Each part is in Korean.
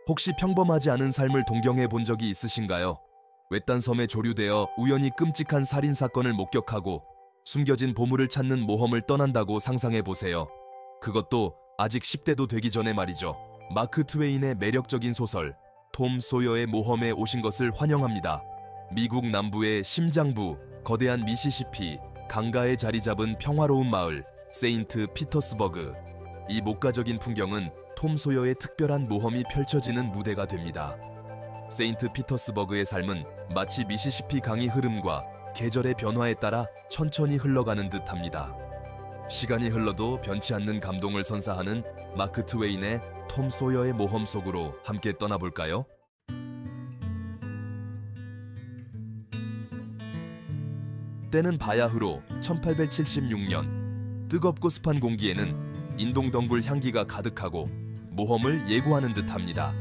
혹시 평범하지 않은 삶을 동경해 본 적이 있으신가요? 외딴 섬에 조류되어 우연히 끔찍한 살인 사건을 목격하고 숨겨진 보물을 찾는 모험을 떠난다고 상상해 보세요. 그것도 아직 10대도 되기 전에 말이죠. 마크 트웨인의 매력적인 소설 톰 소여의 모험에 오신 것을 환영합니다. 미국 남부의 심장부 거대한 미시시피 강가에 자리 잡은 평화로운 마을 세인트 피터스버그. 이 목가적인 풍경은 톰 소여의 특별한 모험이 펼쳐지는 무대가 됩니다. 세인트 피터스버그의 삶은 마치 미시시피 강의 흐름과 계절의 변화에 따라 천천히 흘러가는 듯합니다. 시간이 흘러도 변치 않는 감동을 선사하는 마크 트웨인의 톰 소여의 모험 속으로 함께 떠나볼까요? 때는 바야흐로 1876년. 뜨겁고 습한 공기에는 인동덩굴 향기가 가득하고 모험을 예고하는 듯합니다.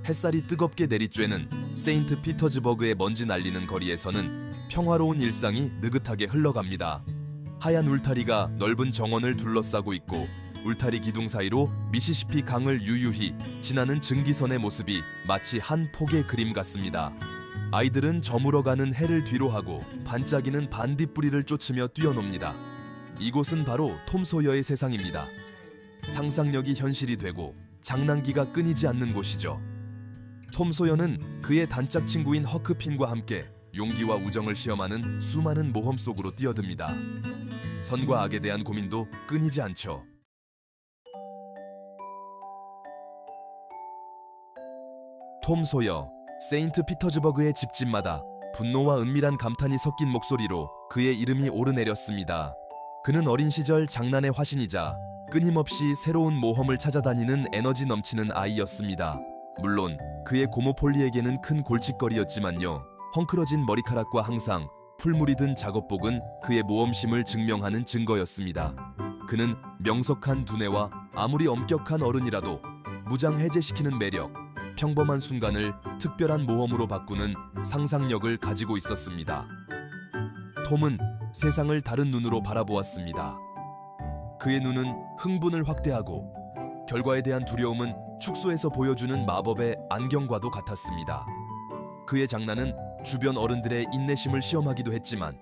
햇살이 뜨겁게 내리쬐는 세인트 피터즈버그의 먼지 날리는 거리에서는 평화로운 일상이 느긋하게 흘러갑니다. 하얀 울타리가 넓은 정원을 둘러싸고 있고 울타리 기둥 사이로 미시시피 강을 유유히 지나는 증기선의 모습이 마치 한 폭의 그림 같습니다. 아이들은 저물어가는 해를 뒤로하고 반짝이는 반딧불이를 쫓으며 뛰어놉니다. 이곳은 바로 톰 소여의 세상입니다. 상상력이 현실이 되고 장난기가 끊이지 않는 곳이죠. 톰 소여는 그의 단짝 친구인 허크핀과 함께 용기와 우정을 시험하는 수많은 모험 속으로 뛰어듭니다. 선과 악에 대한 고민도 끊이지 않죠. 톰 소여, 세인트 피터즈버그의 집집마다 분노와 은밀한 감탄이 섞인 목소리로 그의 이름이 오르내렸습니다. 그는 어린 시절 장난의 화신이자 끊임없이 새로운 모험을 찾아다니는 에너지 넘치는 아이였습니다. 물론 그의 고모 폴리에게는 큰 골칫거리였지만요. 헝클어진 머리카락과 항상 풀물이 든 작업복은 그의 모험심을 증명하는 증거였습니다. 그는 명석한 두뇌와 아무리 엄격한 어른이라도 무장해제시키는 매력, 평범한 순간을 특별한 모험으로 바꾸는 상상력을 가지고 있었습니다. 톰은 세상을 다른 눈으로 바라보았습니다. 그의 눈은 흥분을 확대하고 결과에 대한 두려움은 축소해서 보여주는 마법의 안경과도 같았습니다. 그의 장난은 주변 어른들의 인내심을 시험하기도 했지만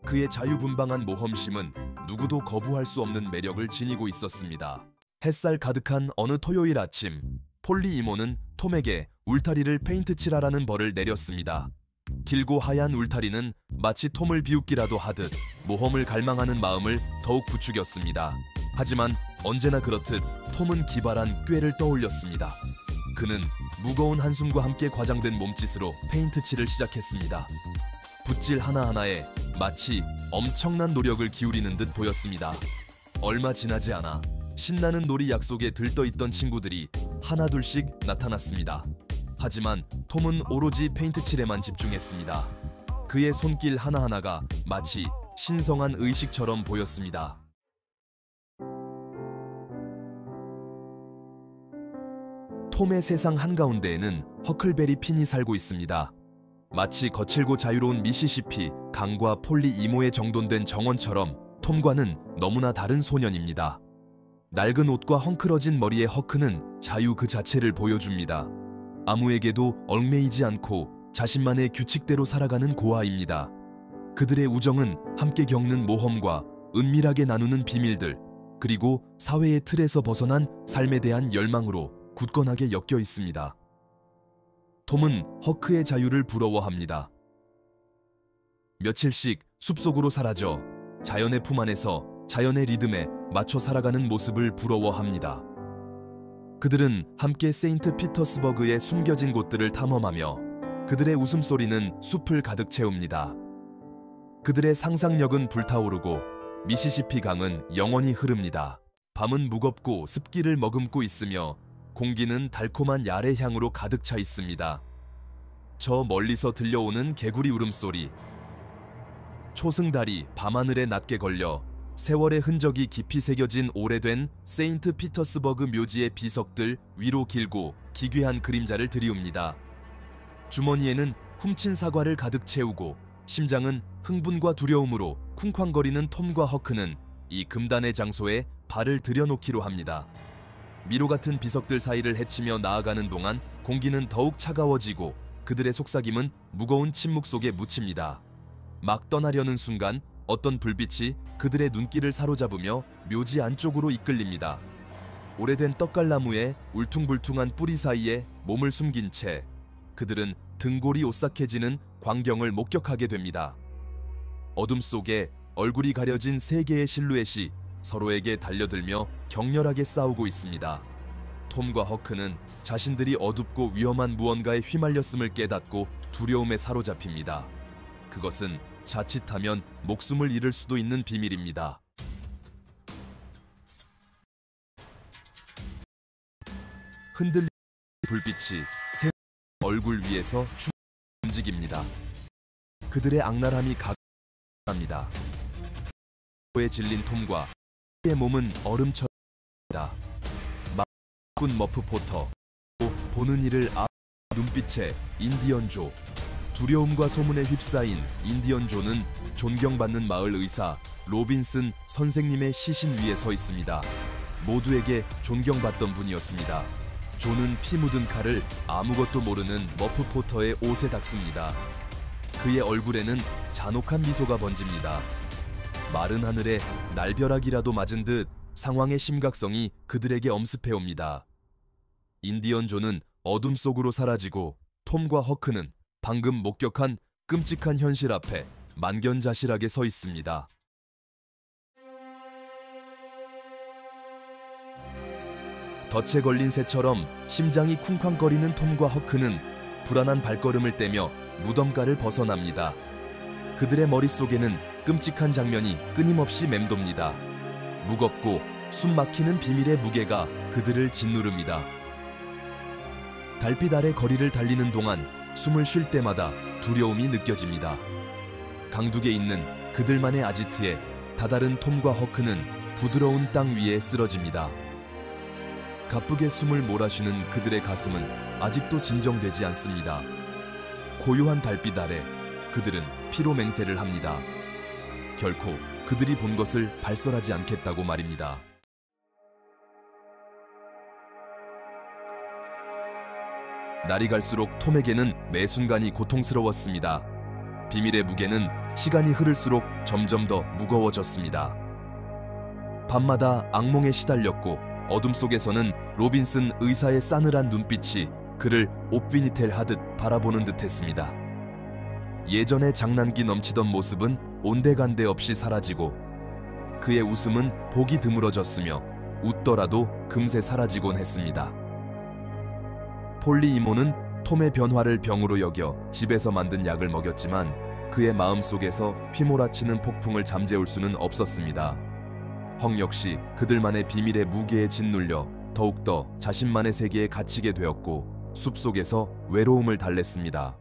그의 자유분방한 모험심은 누구도 거부할 수 없는 매력을 지니고 있었습니다. 햇살 가득한 어느 토요일 아침, 폴리 이모는 톰에게 울타리를 페인트 칠하라는 벌을 내렸습니다. 길고 하얀 울타리는 마치 톰을 비웃기라도 하듯 모험을 갈망하는 마음을 더욱 부추겼습니다. 하지만 언제나 그렇듯 톰은 기발한 꾀를 떠올렸습니다. 그는 무거운 한숨과 함께 과장된 몸짓으로 페인트 칠을 시작했습니다. 붓질 하나하나에 마치 엄청난 노력을 기울이는 듯 보였습니다. 얼마 지나지 않아 신나는 놀이 약속에 들떠있던 친구들이 하나둘씩 나타났습니다. 하지만 톰은 오로지 페인트 칠에만 집중했습니다. 그의 손길 하나하나가 마치 신성한 의식처럼 보였습니다. 톰의 세상 한가운데에는 허클베리 핀이 살고 있습니다. 마치 거칠고 자유로운 미시시피 강과 폴리 이모에 정돈된 정원처럼 톰과는 너무나 다른 소년입니다. 낡은 옷과 헝클어진 머리의 허크는 자유 그 자체를 보여줍니다. 아무에게도 얽매이지 않고 자신만의 규칙대로 살아가는 고아입니다. 그들의 우정은 함께 겪는 모험과 은밀하게 나누는 비밀들, 그리고 사회의 틀에서 벗어난 삶에 대한 열망으로 굳건하게 엮여 있습니다. 톰은 허크의 자유를 부러워합니다. 며칠씩 숲속으로 사라져 자연의 품 안에서 자연의 리듬에 맞춰 살아가는 모습을 부러워합니다. 그들은 함께 세인트 피터스버그의 숨겨진 곳들을 탐험하며 그들의 웃음소리는 숲을 가득 채웁니다. 그들의 상상력은 불타오르고 미시시피 강은 영원히 흐릅니다. 밤은 무겁고 습기를 머금고 있으며 공기는 달콤한 야래 향으로 가득 차 있습니다. 저 멀리서 들려오는 개구리 울음소리, 초승달이 밤하늘에 낮게 걸려 세월의 흔적이 깊이 새겨진 오래된 세인트 피터스버그 묘지의 비석들 위로 길고 기괴한 그림자를 들이웁니다. 주머니에는 훔친 사과를 가득 채우고 심장은 흥분과 두려움으로 쿵쾅거리는 톰과 허크는 이 금단의 장소에 발을 들여놓기로 합니다. 미로 같은 비석들 사이를 헤치며 나아가는 동안 공기는 더욱 차가워지고 그들의 속삭임은 무거운 침묵 속에 묻힙니다. 막 떠나려는 순간 어떤 불빛이 그들의 눈길을 사로잡으며 묘지 안쪽으로 이끌립니다. 오래된 떡갈나무의 울퉁불퉁한 뿌리 사이에 몸을 숨긴 채 그들은 등골이 오싹해지는 광경을 목격하게 됩니다. 어둠 속에 얼굴이 가려진 세 개의 실루엣이 서로에게 달려들며 격렬하게 싸우고 있습니다. 톰과 허크는 자신들이 어둡고 위험한 무언가에 휘말렸음을 깨닫고 두려움에 사로잡힙니다. 그것은 자칫하면 목숨을 잃을 수도 있는 비밀입니다. 흔들리는 불빛이 새 얼굴 위에서 움직입니다. 그들의 악랄함이 가득합니다. 에 질린 톰과 그의 몸은 얼음처럼입니다. 막군 머프 포터, 보는 이를 눈빛의 인디언 조. 두려움과 소문에 휩싸인 인디언 조는 존경받는 마을 의사 로빈슨 선생님의 시신 위에 서 있습니다. 모두에게 존경받던 분이었습니다. 조는 피 묻은 칼을 아무것도 모르는 머프 포터의 옷에 닦습니다. 그의 얼굴에는 잔혹한 미소가 번집니다. 마른 하늘에 날벼락이라도 맞은 듯 상황의 심각성이 그들에게 엄습해옵니다. 인디언 조는 어둠 속으로 사라지고 톰과 허크는 방금 목격한 끔찍한 현실 앞에 만견자실하게 서 있습니다. 덫에 걸린 새처럼 심장이 쿵쾅거리는 톰과 허크는 불안한 발걸음을 떼며 무덤가를 벗어납니다. 그들의 머릿속에는 끔찍한 장면이 끊임없이 맴돕니다. 무겁고 숨막히는 비밀의 무게가 그들을 짓누릅니다. 달빛 아래 거리를 달리는 동안 숨을 쉴 때마다 두려움이 느껴집니다. 강둑에 있는 그들만의 아지트에 다다른 톰과 허크는 부드러운 땅 위에 쓰러집니다. 가쁘게 숨을 몰아쉬는 그들의 가슴은 아직도 진정되지 않습니다. 고요한 달빛 아래 그들은 피로 맹세를 합니다. 결코 그들이 본 것을 발설하지 않겠다고 말입니다. 날이 갈수록 톰에게는 매 순간이 고통스러웠습니다. 비밀의 무게는 시간이 흐를수록 점점 더 무거워졌습니다. 밤마다 악몽에 시달렸고 어둠 속에서는 로빈슨 의사의 싸늘한 눈빛이 그를 옵비니텔 하듯 바라보는 듯했습니다. 예전의 장난기 넘치던 모습은 온데간데 없이 사라지고 그의 웃음은 보기 드물어졌으며 웃더라도 금세 사라지곤 했습니다. 폴리 이모는 톰의 변화를 병으로 여겨 집에서 만든 약을 먹였지만 그의 마음속에서 휘몰아치는 폭풍을 잠재울 수는 없었습니다. 헉 역시 그들만의 비밀의 무게에 짓눌려 더욱더 자신만의 세계에 갇히게 되었고 숲속에서 외로움을 달랬습니다.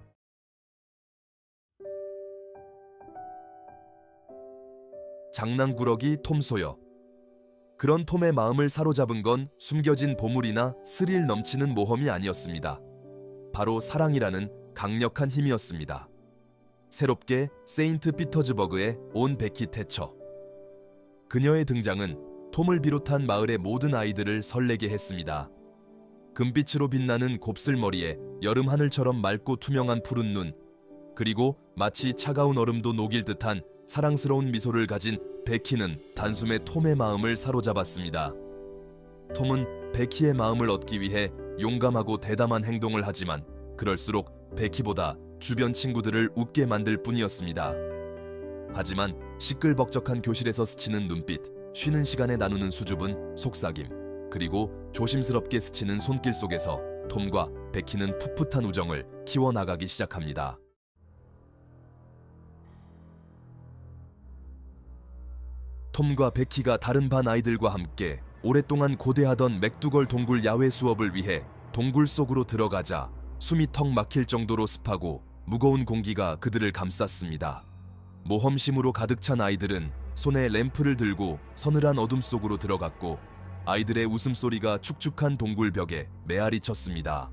장난꾸러기 톰 소여. 그런 톰의 마음을 사로잡은 건 숨겨진 보물이나 스릴 넘치는 모험이 아니었습니다. 바로 사랑이라는 강력한 힘이었습니다. 새롭게 세인트 피터즈버그에 온 베키 태처. 그녀의 등장은 톰을 비롯한 마을의 모든 아이들을 설레게 했습니다. 금빛으로 빛나는 곱슬머리에 여름 하늘처럼 맑고 투명한 푸른 눈, 그리고 마치 차가운 얼음도 녹일 듯한 사랑스러운 미소를 가진 베키는 단숨에 톰의 마음을 사로잡았습니다. 톰은 베키의 마음을 얻기 위해 용감하고 대담한 행동을 하지만 그럴수록 베키보다 주변 친구들을 웃게 만들 뿐이었습니다. 하지만 시끌벅적한 교실에서 스치는 눈빛, 쉬는 시간에 나누는 수줍은 속삭임, 그리고 조심스럽게 스치는 손길 속에서 톰과 베키는 풋풋한 우정을 키워나가기 시작합니다. 톰과 베키가 다른 반 아이들과 함께 오랫동안 고대하던 맥두걸 동굴 야외 수업을 위해 동굴 속으로 들어가자 숨이 턱 막힐 정도로 습하고 무거운 공기가 그들을 감쌌습니다. 모험심으로 가득 찬 아이들은 손에 램프를 들고 서늘한 어둠 속으로 들어갔고 아이들의 웃음소리가 축축한 동굴 벽에 메아리 쳤습니다.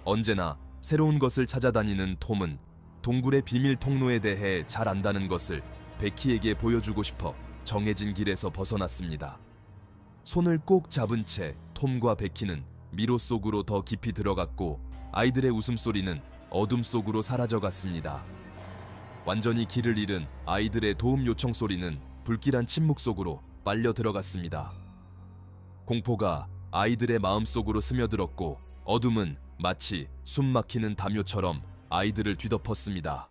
언제나 새로운 것을 찾아다니는 톰은 동굴의 비밀 통로에 대해 잘 안다는 것을 베키에게 보여주고 싶어 정해진 길에서 벗어났습니다. 손을 꼭 잡은 채 톰과 베키는 미로 속으로 더 깊이 들어갔고 아이들의 웃음소리는 어둠 속으로 사라져갔습니다. 완전히 길을 잃은 아이들의 도움 요청 소리는 불길한 침묵 속으로 빨려 들어갔습니다. 공포가 아이들의 마음속으로 스며들었고 어둠은 마치 숨 막히는 담요처럼 아이들을 뒤덮었습니다.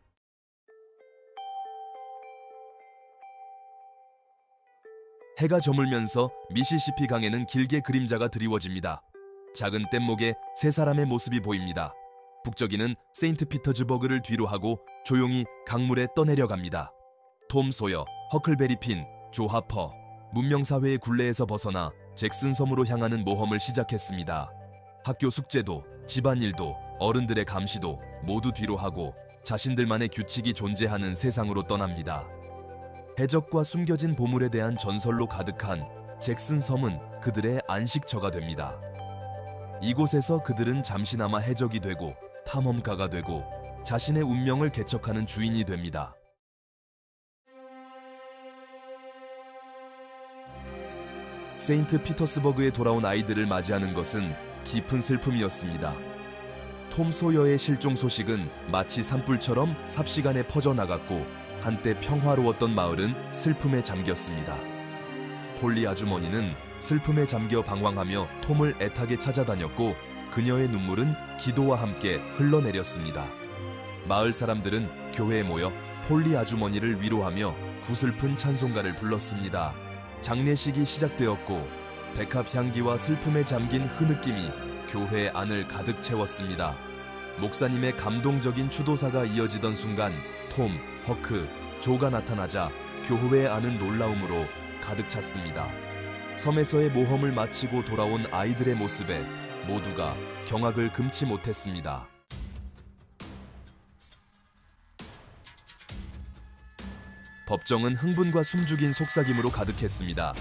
해가 저물면서 미시시피 강에는 길게 그림자가 드리워집니다. 작은 뗏목에 세 사람의 모습이 보입니다. 북적이는 세인트 피터즈버그를 뒤로 하고 조용히 강물에 떠내려갑니다. 톰 소여, 허클베리 핀, 조 하퍼, 문명사회의 굴레에서 벗어나 잭슨 섬으로 향하는 모험을 시작했습니다. 학교 숙제도, 집안일도, 어른들의 감시도 모두 뒤로 하고 자신들만의 규칙이 존재하는 세상으로 떠납니다. 해적과 숨겨진 보물에 대한 전설로 가득한 잭슨 섬은 그들의 안식처가 됩니다. 이곳에서 그들은 잠시나마 해적이 되고 탐험가가 되고 자신의 운명을 개척하는 주인이 됩니다. 세인트 피터스버그에 돌아온 아이들을 맞이하는 것은 깊은 슬픔이었습니다. 톰 소여의 실종 소식은 마치 산불처럼 삽시간에 퍼져나갔고 한때 평화로웠던 마을은 슬픔에 잠겼습니다. 폴리 아주머니는 슬픔에 잠겨 방황하며 톰을 애타게 찾아다녔고 그녀의 눈물은 기도와 함께 흘러내렸습니다. 마을 사람들은 교회에 모여 폴리 아주머니를 위로하며 구슬픈 찬송가를 불렀습니다. 장례식이 시작되었고 백합 향기와 슬픔에 잠긴 흐느낌이 교회 안을 가득 채웠습니다. 목사님의 감동적인 추도사가 이어지던 순간 톰, 허크, 조가 나타나자 교회 안은 놀라움으로 가득 찼습니다. 섬에서의 모험을 마치고 돌아온 아이들의 모습에 모두가 경악을 금치 못했습니다. 법정은 흥분과 숨죽인 속삭임으로 가득했습니다.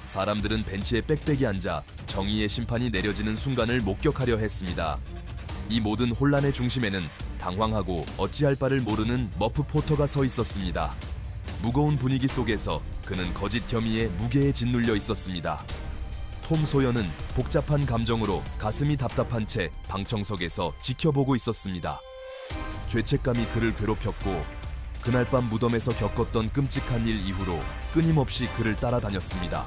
사람들은 벤치에 빽빽이 앉아 정의의 심판이 내려지는 순간을 목격하려 했습니다. 이 모든 혼란의 중심에는 당황하고 어찌할 바를 모르는 머프 포터가 서 있었습니다. 무거운 분위기 속에서 그는 거짓 혐의에 무게에 짓눌려 있었습니다. 톰 소여는 복잡한 감정으로 가슴이 답답한 채 방청석에서 지켜보고 있었습니다. 죄책감이 그를 괴롭혔고 그날 밤 무덤에서 겪었던 끔찍한 일 이후로 끊임없이 그를 따라다녔습니다.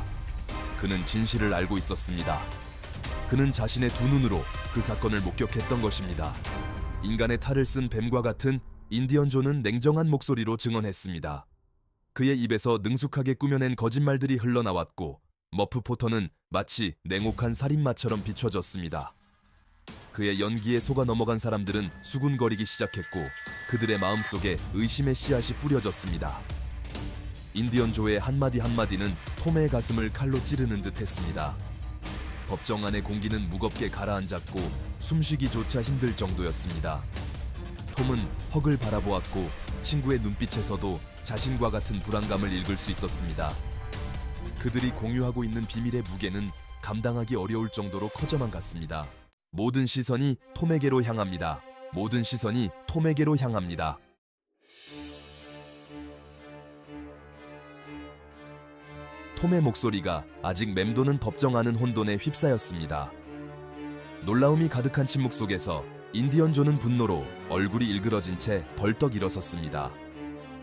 그는 진실을 알고 있었습니다. 그는 자신의 두 눈으로 그 사건을 목격했던 것입니다. 인간의 탈을 쓴 뱀과 같은 인디언 조는 냉정한 목소리로 증언했습니다. 그의 입에서 능숙하게 꾸며낸 거짓말들이 흘러나왔고 머프 포터는 마치 냉혹한 살인마처럼 비춰졌습니다. 그의 연기에 속아 넘어간 사람들은 수군거리기 시작했고 그들의 마음속에 의심의 씨앗이 뿌려졌습니다. 인디언 조의 한마디 한마디는 톰의 가슴을 칼로 찌르는 듯 했습니다. 법정 안의 공기는 무겁게 가라앉았고 숨쉬기조차 힘들 정도였습니다. 톰은 헉을 바라보았고 친구의 눈빛에서도 자신과 같은 불안감을 읽을 수 있었습니다. 그들이 공유하고 있는 비밀의 무게는 감당하기 어려울 정도로 커져만 갔습니다. 모든 시선이 톰에게로 향합니다. 모든 시선이 톰에게로 향합니다. 톰의 목소리가 아직 맴도는 법정 안은 혼돈에 휩싸였습니다. 놀라움이 가득한 침묵 속에서 인디언 조는 분노로 얼굴이 일그러진 채 벌떡 일어섰습니다.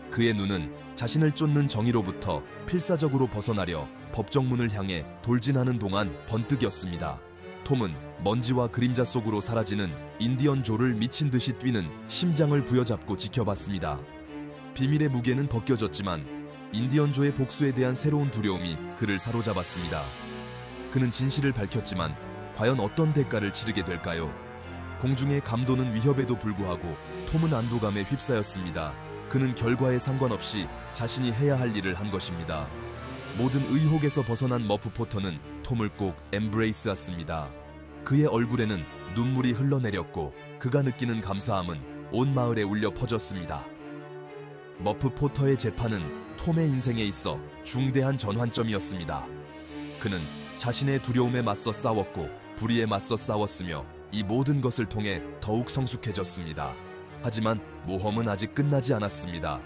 그의 눈은 자신을 쫓는 정의로부터 필사적으로 벗어나려 법정문을 향해 돌진하는 동안 번뜩였습니다. 톰은 먼지와 그림자 속으로 사라지는 인디언 조를 미친 듯이 뛰는 심장을 부여잡고 지켜봤습니다. 비밀의 무게는 벗겨졌지만 인디언 조의 복수에 대한 새로운 두려움이 그를 사로잡았습니다. 그는 진실을 밝혔지만 과연 어떤 대가를 치르게 될까요? 공중의 감도는 위협에도 불구하고 톰은 안도감에 휩싸였습니다. 그는 결과에 상관없이 자신이 해야 할 일을 한 것입니다. 모든 의혹에서 벗어난 머프 포터는 톰을 꼭 엠브레이스했습니다. 그의 얼굴에는 눈물이 흘러내렸고 그가 느끼는 감사함은 온 마을에 울려 퍼졌습니다. 머프 포터의 재판은 톰의 인생에 있어 중대한 전환점이었습니다. 그는 자신의 두려움에 맞서 싸웠고 불의에 맞서 싸웠으며 이 모든 것을 통해 더욱 성숙해졌습니다. 하지만 모험은 아직 끝나지 않았습니다.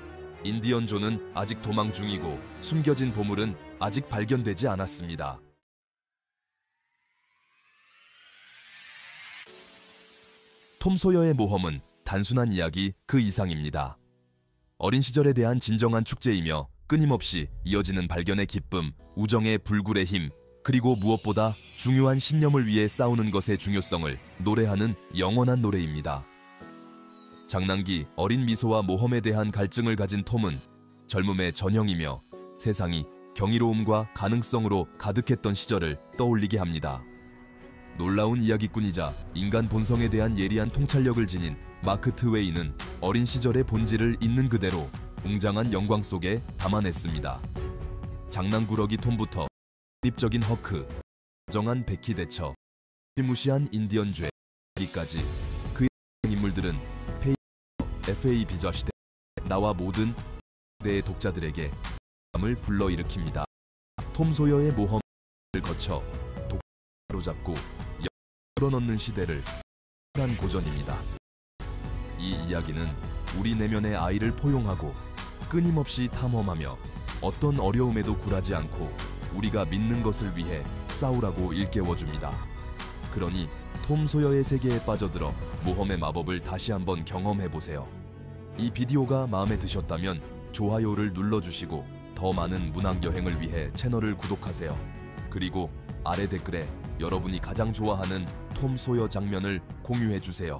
인디언 조는 아직 도망 중이고 숨겨진 보물은 아직 발견되지 않았습니다. 톰 소여의 모험은 단순한 이야기 그 이상입니다. 어린 시절에 대한 진정한 축제이며 끊임없이 이어지는 발견의 기쁨, 우정의 불굴의 힘, 그리고 무엇보다 중요한 신념을 위해 싸우는 것의 중요성을 노래하는 영원한 노래입니다. 장난기, 어린 미소와 모험에 대한 갈증을 가진 톰은 젊음의 전형이며 세상이 경이로움과 가능성으로 가득했던 시절을 떠올리게 합니다. 놀라운 이야기꾼이자 인간 본성에 대한 예리한 통찰력을 지닌 마크 트웨이는 어린 시절의 본질을 있는 그대로 웅장한 영광 속에 담아냈습니다. 장난꾸러기 톰부터 독립적인 허크, 정한 베키 대처, 무시한 인디언 죄기까지 그의 인물들은 FA 비저 시대 나와 모든 대의 독자들에게 감을 불러일으킵니다. 톰 소여의 모험을 거쳐 독자로 잡고 끌어넣는 시대를 한 고전입니다. 이 이야기는 우리 내면의 아이를 포용하고 끊임없이 탐험하며 어떤 어려움에도 굴하지 않고 우리가 믿는 것을 위해 싸우라고 일깨워줍니다. 그러니 톰 소여의 세계에 빠져들어 모험의 마법을 다시 한번 경험해보세요. 이 비디오가 마음에 드셨다면 좋아요를 눌러주시고 더 많은 문학 여행을 위해 채널을 구독하세요. 그리고 아래 댓글에 여러분이 가장 좋아하는 톰 소여 장면을 공유해주세요.